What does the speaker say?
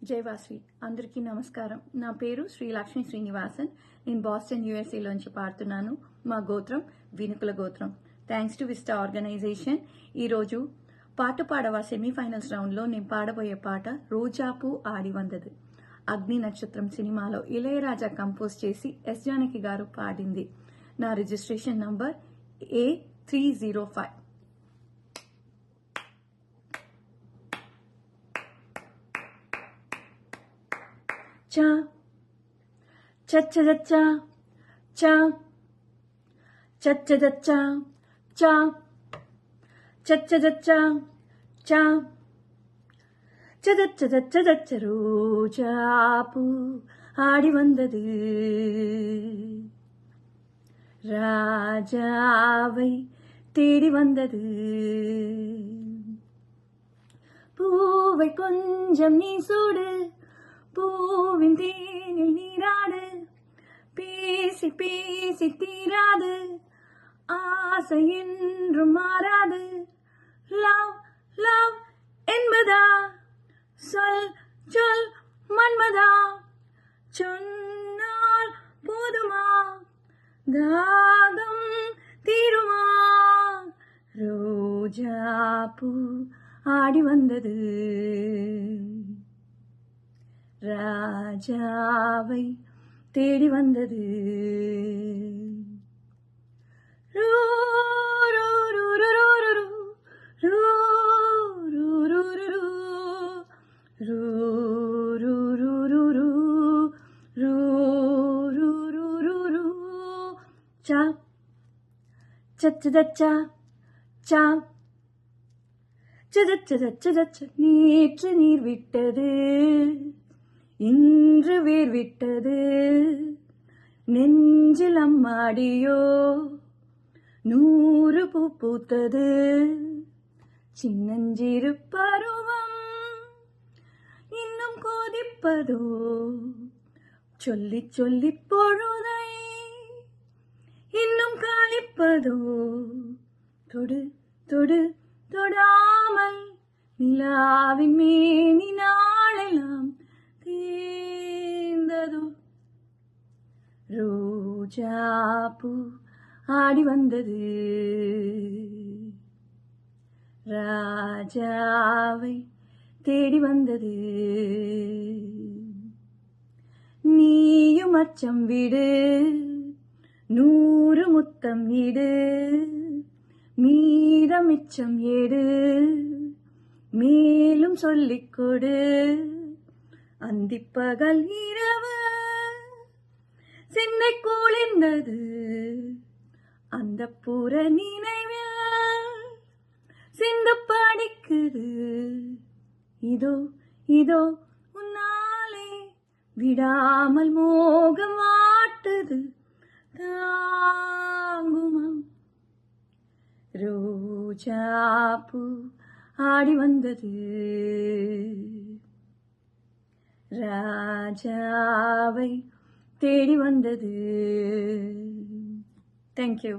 జయవాశ్రీ అందరికీ నమస్కారం. నా పేరు శ్రీ లక్ష్మీ శ్రీనివాసన్. నేను బాస్టన్ యూఎస్ఏలోంచి పాడుతున్నాను. మా గోత్రం వీనుకుల గోత్రం. Thanks to Vista organization. ఈరోజు పాట పాడవా సెమీఫైనల్స్ రౌండ్లో నేను పాడబోయే పాట రోజాపు ఆడి వందదు. అగ్ని నక్షత్రం సినిమాలో ఇళయరాజా కంపోజ్ చేసి ఎస్ జానకి గారు పాడింది. నా registration number A305. cha cha cha cha cha cha cha cha cha cha cha cha cha cha cha cha cha ரோஜாப்பூ ஆடி வந்தது ராஜாவை தேடி வந்தது பூவை கொஞ்சம் நீ சூடு பூவின் தேனில் நீராடு பேசி பேசி தீராது ஆசை என்றும் மாறாது லவ் லவ் என்பதா சொல் சொல் மன்மதா சொன்னால் போதுமா தாகம் தீருமா ரோஜாப்பூ ஆடி வந்தது ராஜாவை தேடி வந்தது cha cha cha cha cha cha நேற்று நீர் விட்டது இன்று வேர் விட்டது நெஞ்சில் அம்மாடியோ 100 பூ பூத்தது சின்னஞ்சிறு பருவம் இன்னும் கொதிப்பதோ சொல்லி சொல்லி பொழுதை இன்னும் காலிப்பதோ தொடு தொடு தொடாமல் நிலாவின் மேனி நாளெல்லாம் தேர்ந்ததோ ரோஜாப்பூ ஆடி வந்தது ராஜாவை தேடி வந்தது நீயும் அச்சம் விடு 100 முத்தம் இடு மீதம் மிச்சம் ஏடு மேலும் சொல்லிக் கொடு அந்திப்பகல் இரவு சின்னை கூளிர்ந்தது அந்த புற நினைவில் சிந்து படிக்குது இதோ இதோ உன்னாலே விடாமல் மோகம் ஆட்டுது தாங்குமா ரோஜாப்பூ ஆடி வந்தது ராஜாவை தேடி வந்தது. Thank you.